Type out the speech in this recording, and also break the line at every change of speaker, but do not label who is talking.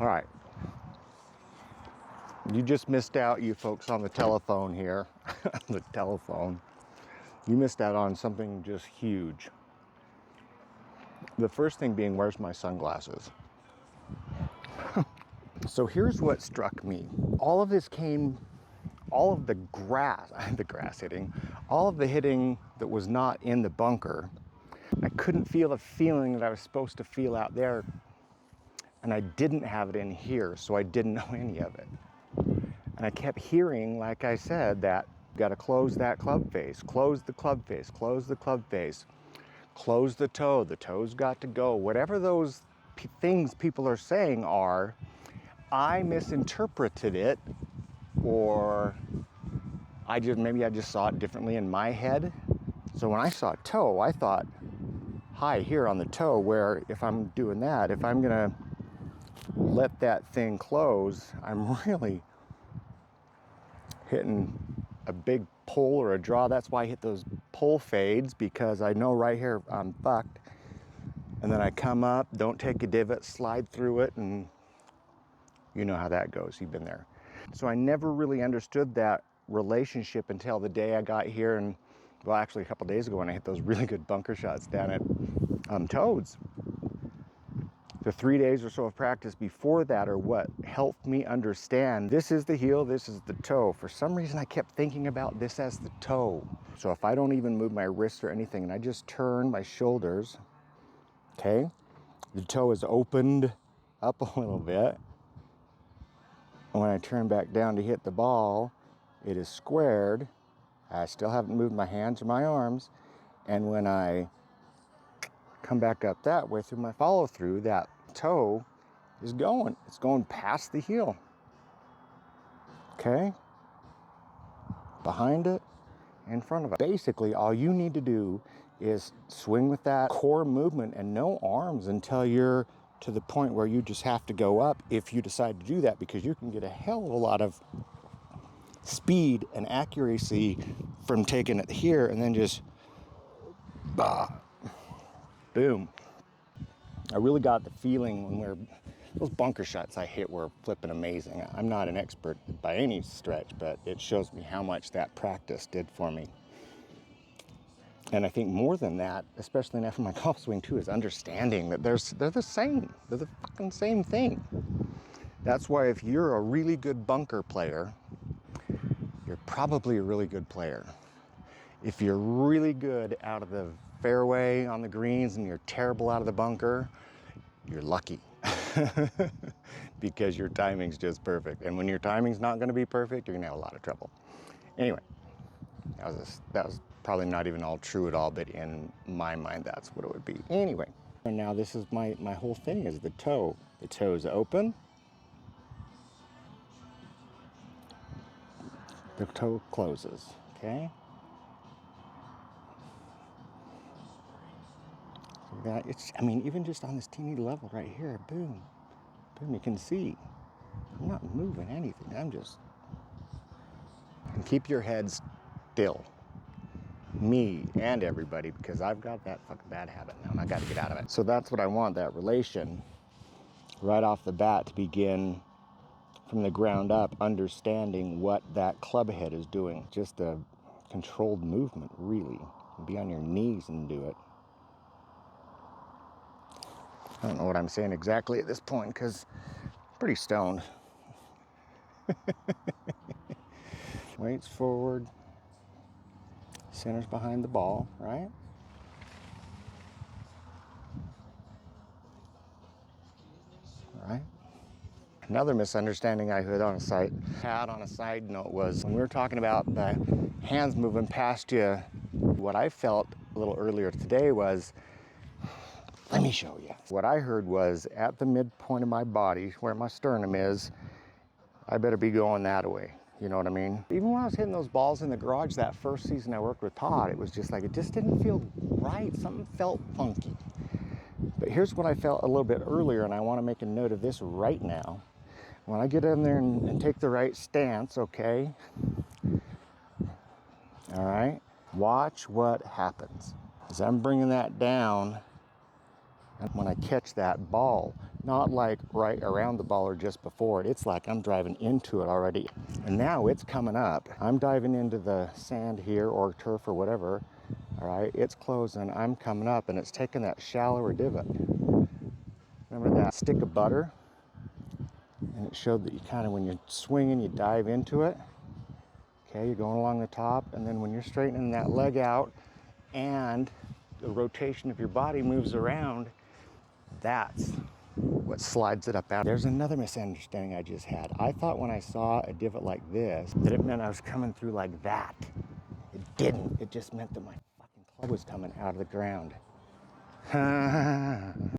All right. You just missed out, you folks on the telephone here. The telephone. You missed out on something just huge. The first thing being, where's my sunglasses? So here's what struck me. All of this came, all of the grass hitting, all of the hitting that was not in the bunker. I couldn't feel the feeling that I was supposed to feel out there, and I didn't have it in here, so I didn't know any of it. And I kept hearing, like I said, that you gotta close that club face, close the club face, close the club face, close the toe's got to go. Whatever those things people are saying are, I misinterpreted it, or maybe I just saw it differently in my head. So when I saw toe, I thought, hi, here on the toe, where if I'm doing that, if I'm gonna let that thing close, I'm really hitting a big pull or a draw. That's why I hit those pull fades, because I know right here I'm fucked. And then I come up, don't take a divot, slide through it, and you know how that goes. You've been there. So I never really understood that relationship until the day I got here, and well, actually a couple days ago when I hit those really good bunker shots down at Toads. The 3 days or so of practice before that are what helped me understand this is the heel, this is the toe. For some reason I kept thinking about this as the toe. So if I don't even move my wrist or anything and I just turn my shoulders, okay, the toe is opened up a little bit. And when I turn back down to hit the ball, it is squared. I still haven't moved my hands or my arms. And when I come back up that way through my follow through, that toe is going. It's going past the heel. Okay? Behind it, in front of it. Basically, all you need to do is swing with that core movement and no arms until you're to the point where you just have to go up if you decide to do that, because you can get a hell of a lot of speed and accuracy from taking it here and then just boom. I really got the feeling when those bunker shots I hit were flipping amazing. I'm not an expert by any stretch, but it shows me how much that practice did for me. And I think more than that, especially now for my golf swing too, is understanding that they're the same. They're the fucking same thing. That's why if you're a really good bunker player, you're probably a really good player. If you're really good out of the fairway on the greens and you're terrible out of the bunker, you're lucky. Because your timing's just perfect. And when your timing's not gonna be perfect, you're gonna have a lot of trouble. Anyway, that was probably not even all true at all, but in my mind, that's what it would be. Anyway, and now this is my whole thing is the toe. The toe's open. The toe closes, okay? That I mean, even just on this teeny level right here, boom, boom, you can see. I'm not moving anything, and keep your head still. Me and everybody, because I've got that fucking bad habit now and I gotta get out of it. So that's what I want, that relation right off the bat, to begin from the ground up, understanding what that club head is doing. Just a controlled movement, really. Be on your knees and do it. I don't know what I'm saying exactly at this point because I'm pretty stoned. Weights forward, center's behind the ball, right? All right. Another misunderstanding I had on a side note was when we were talking about the hands moving past you, what I felt a little earlier today was, let me show you. What I heard was at the midpoint of my body, where my sternum is, I better be going that way. You know what I mean? Even when I was hitting those balls in the garage that first season I worked with Todd, it was just like, it just didn't feel right. Something felt funky. But here's what I felt a little bit earlier, and I want to make a note of this right now. When I get in there and take the right stance, okay? All right? Watch what happens. As I'm bringing that down, and when I catch that ball, Not like right around the ball or just before it. It's like I'm driving into it already. And now it's coming up. I'm diving into the sand here or turf or whatever. All right, it's closing. I'm coming up and it's taking that shallower divot. Remember that stick of butter? And it showed that you kind of, when you're swinging, you dive into it. Okay, you're going along the top, and then when you're straightening that leg out and the rotation of your body moves around, that's what slides it up out. There's another misunderstanding I just had. I thought when I saw a divot like this that it meant I was coming through like that. It didn't. It just meant that my fucking club was coming out of the ground.